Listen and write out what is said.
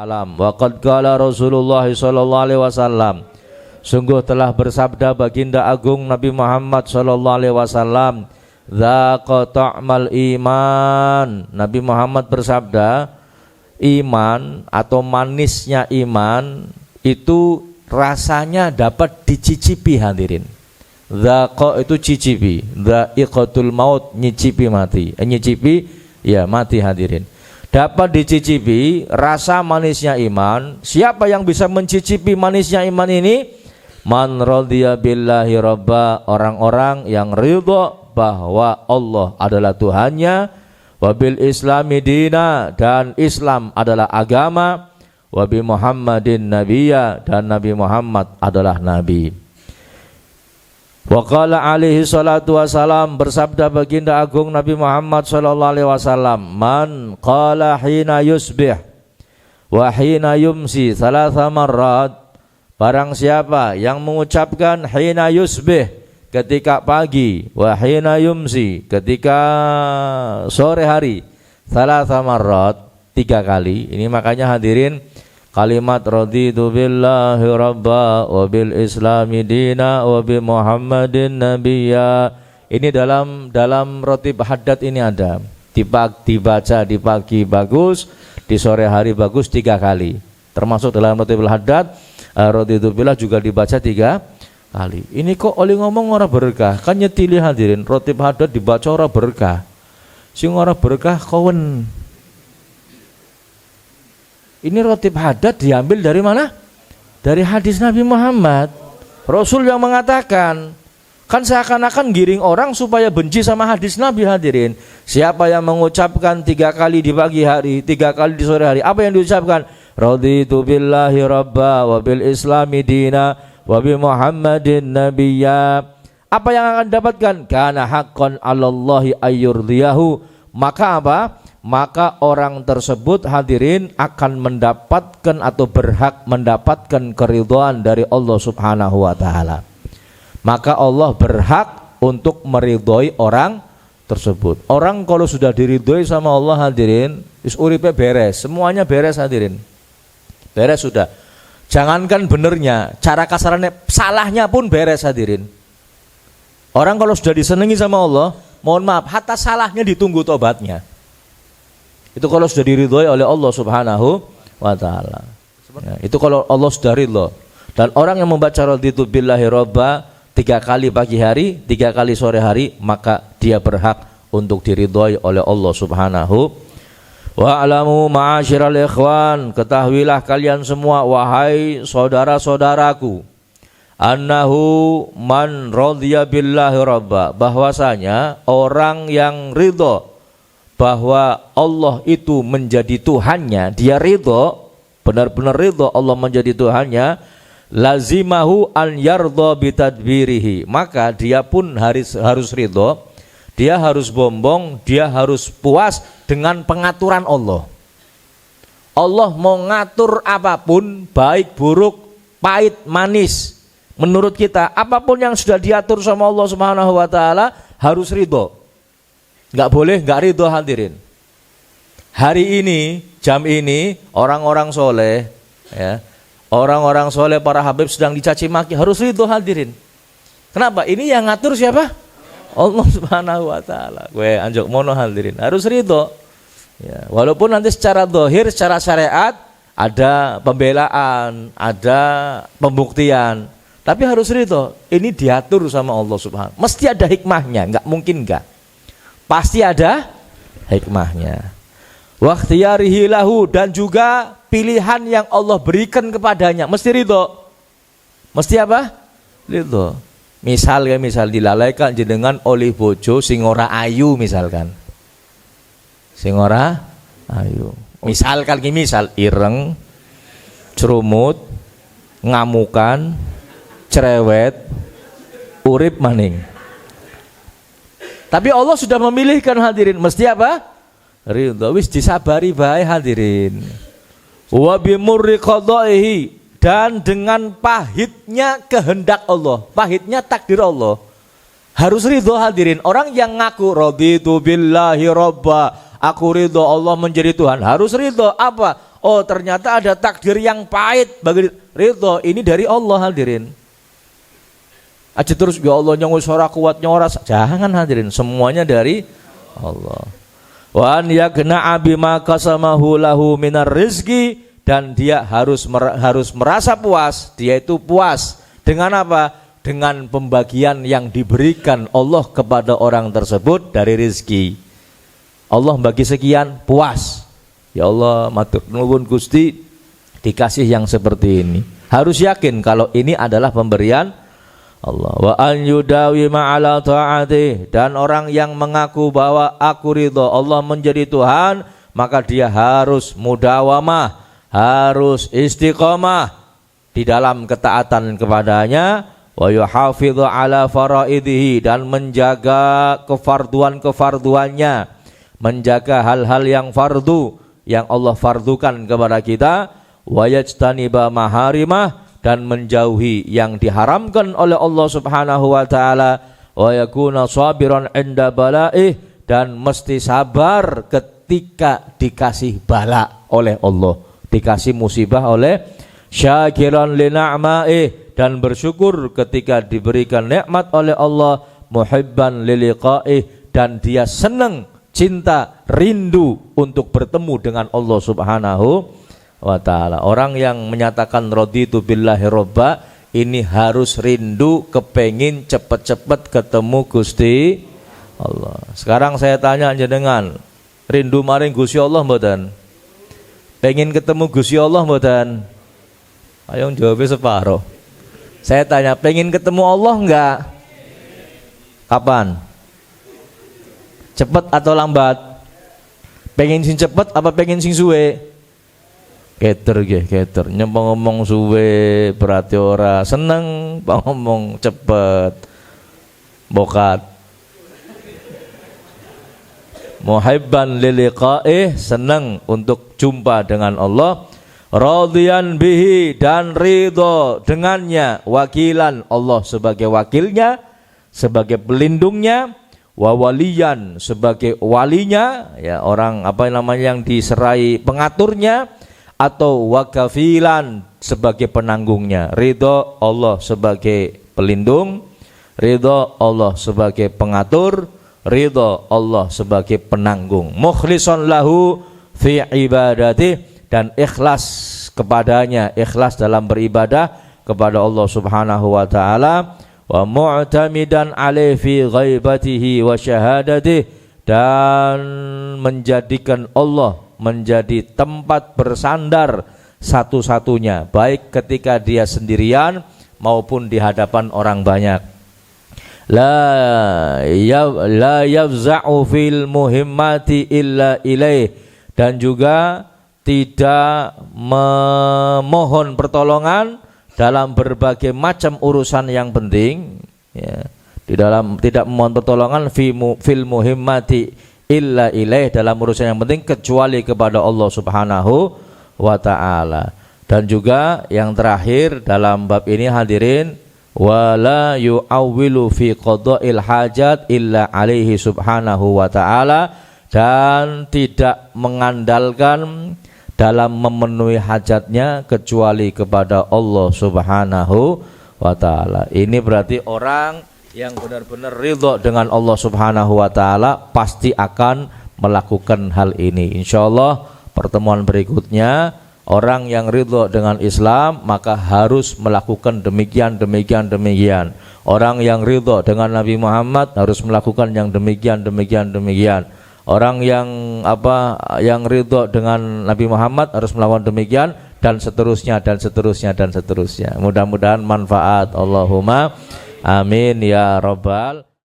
Fa'lam wa qad qala Rasulullah sallallahu alaihi wasallam, sungguh telah bersabda baginda agung Nabi Muhammad sallallahu alaihi wasallam, dzaqa ta'mal iman. Nabi Muhammad bersabda, iman atau manisnya iman itu rasanya dapat dicicipi hadirin. Dzaqa itu cicipi, dha'iqatul maut, nyicipi mati. Nyicipi ya mati hadirin. Dapat dicicipi rasa manisnya iman. Siapa yang bisa mencicipi manisnya iman ini? Man radhiya billahi rabba, orang-orang yang ridha bahwa Allah adalah Tuhannya, wabil islami dina, dan Islam adalah agama, wabi Muhammadin nabiyya, dan Nabi Muhammad adalah nabi. Wa qala alaihi salatu wassalam, bersabda baginda agung Nabi Muhammad sallallahu alaihi wasallam, man qala hina yusbih wa hina yumsi thalatha marrat, barang siapa yang mengucapkan hina yusbih ketika pagi, wa hina yumsi ketika sore hari, thalatha marrat 3 kali. Ini makanya hadirin, kalimat raditu billahi rabba wa bil islami dina wa bi Muhammadin nabiyya, ini dalam rotib haddad ini ada. Dibaca di pagi bagus, di sore hari bagus 3 kali. Termasuk dalam rotib haddad raditu billah juga dibaca 3 kali. Ini kok oleh ngomong ora berkah, kan nyetili hadirin, rotib haddad dibaca ora berkah. Sing ora berkah kawen. Ini rotib haddad diambil dari mana? Dari hadis Nabi Muhammad. Rasul yang mengatakan, kan seakan-akan giring orang supaya benci sama hadis Nabi hadirin. Siapa yang mengucapkan 3 kali di pagi hari, 3 kali di sore hari, apa yang diucapkan? Raditu billahi rabba wa bil islami dina wa bi Muhammadin nabiyya. Apa yang akan dapatkan? Kana haqqan 'alallahi ayyurdiyahu. Maka apa? Maka orang tersebut hadirin akan mendapatkan atau berhak mendapatkan keridhaan dari Allah Subhanahu wa taala. Maka Allah berhak untuk meridhoi orang tersebut. Orang kalau sudah diridhoi sama Allah hadirin, is uripe beres, semuanya beres hadirin. Beres sudah. Jangankan benernya, cara kasarannya, salahnya pun beres hadirin. Orang kalau sudah disenangi sama Allah, mohon maaf, hatta salahnya ditunggu tobatnya. Itu kalau sudah diridhoi oleh Allah Subhanahu wa taala. Ya, itu kalau Allah sudah ridho. Dan orang yang membaca raditu billahi rabba 3 kali pagi hari, 3 kali sore hari, maka dia berhak untuk diridhoi oleh Allah Subhanahu wa alamu ma'asyiral ikhwan, ketahuilah kalian semua wahai saudara-saudaraku, annahu man radhiya billahi rabba, bahwasanya orang yang ridho bahwa Allah itu menjadi Tuhannya, dia ridho, benar-benar ridho Allah menjadi Tuhannya, lazimahu an yardha bitadbirihi, maka dia pun harus ridho, dia harus bombong, dia harus puas dengan pengaturan Allah. Allah mau ngatur apapun, baik buruk, pahit manis, menurut kita apapun yang sudah diatur sama Allah Subhanahu wa taala harus ridho. Enggak boleh enggak ridho hadirin. Hari ini, jam ini, orang-orang soleh, ya, orang-orang soleh, para habib sedang dicaci maki, harus ridho hadirin. Kenapa? Ini yang ngatur siapa? Allah Subhanahu wa taala. Gue anjok mono hadirin, harus ridho. Ya, walaupun nanti secara zahir, secara syariat ada pembelaan, ada pembuktian, tapi harus ridho. Ini diatur sama Allah Subhanahu. Mesti ada hikmahnya, enggak mungkin enggak. Pasti ada hikmahnya. Wa ikhtiyarihi lahu, dan juga pilihan yang Allah berikan kepadanya, mesti ridho. Mesti apa? Ridho. Misal dilalaikan jenengan oleh bojo sing ora ayu misalkan. Sing ora ayu. Misalkan misal ireng, cerumut, ngamukan, cerewet, urip maning. Tapi Allah sudah memilihkan hadirin, mesti apa? Ridho. Wis disabari bae hadirin. Wa bimurri qadaihi, dan dengan pahitnya kehendak Allah, pahitnya takdir Allah, harus ridho hadirin. Orang yang ngaku raditu billahi rabba, aku ridho Allah menjadi Tuhan, harus ridho apa? Oh ternyata ada takdir yang pahit bagi ridho. Ini dari Allah hadirin. Aja terus ya Allah nyong wis ora kuat nyoras. Jangan hadirin, semuanya dari Allah. Wa an yaqna'a bima qasamahu lahu minar rizqi, dan dia harus merasa puas. Dia itu puas dengan apa? Dengan pembagian yang diberikan Allah kepada orang tersebut dari rizki. Allah bagi sekian, puas. Ya Allah, matur nuwun Gusti, dikasih yang seperti ini. Harus yakin kalau ini adalah pemberian Allah. Wa an yudawi ma'ala ta'ati, dan orang yang mengaku bahwa aku ridho Allah menjadi Tuhan, maka dia harus mudawamah, harus istiqomah di dalam ketaatan kepadanya. Wa yuhafidhu ala faraidihi, dan menjaga kefarduan-kefarduannya, menjaga hal-hal yang fardu yang Allah fardukan kepada kita. Wa yajtaniba maharimah, dan menjauhi yang diharamkan oleh Allah Subhanahu wa taala. Wa yakuna sabiran inda bala'ih, dan mesti sabar ketika dikasih bala oleh Allah, dikasih musibah oleh syakiran li na'ma'ih, dan bersyukur ketika diberikan nikmat oleh Allah, muhibban liliqa'ih, dan dia senang, cinta, rindu untuk bertemu dengan Allah Subhanahu wa ta'ala. Orang yang menyatakan raditu billahi robba, ini harus rindu, kepengin cepet-cepet ketemu Gusti Allah. Sekarang saya tanya jenengan, rindu maring Gusti Allah mboten? Pengen ketemu Gusti Allah mboten? Ayo jawabnya separuh. Saya tanya, pengen ketemu Allah enggak? Kapan? Cepet atau lambat? Pengen sing cepet apa pengen sing suwe? Keter nggih, keter. Nyempong ngomong suwe berarti ora seneng, ngomong cepet bokat. Muhibban liliqa'ih, senang untuk jumpa dengan Allah. Radiyan bihi, dan ridho dengannya. Wakilan, Allah sebagai wakilnya, sebagai pelindungnya. Wa waliyan, sebagai walinya, ya orang apa namanya yang diserai pengaturnya, atau wakafilan, sebagai penanggungnya. Ridho Allah sebagai pelindung, ridho Allah sebagai pengatur, ridho Allah sebagai penanggung. Mukhlishon lahu fi ibadati, dan ikhlas kepadanya, ikhlas dalam beribadah kepada Allah Subhanahu wa taala. Wa mu'tamidan alaihi fi ghaibatihi wa syahadatihi, dan menjadikan Allah menjadi tempat bersandar satu-satunya, baik ketika dia sendirian maupun di hadapan orang banyak. La yafza'u fil muhimmati illa ilaih, dan juga tidak memohon pertolongan dalam berbagai macam urusan yang penting, ya. Di dalam tidak memohon pertolongan fil muhimmati illa ilaih, dalam urusan yang penting kecuali kepada Allah Subhanahu wa ta'ala. Dan juga yang terakhir dalam bab ini hadirin, wala yu'awwilu fi qada'il hajat illa alaihi subhanahu wa ta'ala, dan tidak mengandalkan dalam memenuhi hajatnya kecuali kepada Allah Subhanahu wa ta'ala. Ini berarti orang yang benar-benar ridho dengan Allah Subhanahu wa ta'ala pasti akan melakukan hal ini. Insyaallah pertemuan berikutnya, orang yang ridho dengan Islam maka harus melakukan demikian. Orang yang ridho dengan Nabi Muhammad harus melakukan yang demikian. Orang yang ridho dengan Nabi Muhammad harus melakukan demikian, dan seterusnya. Mudah-mudahan manfaat. Allahumma amin ya rabbal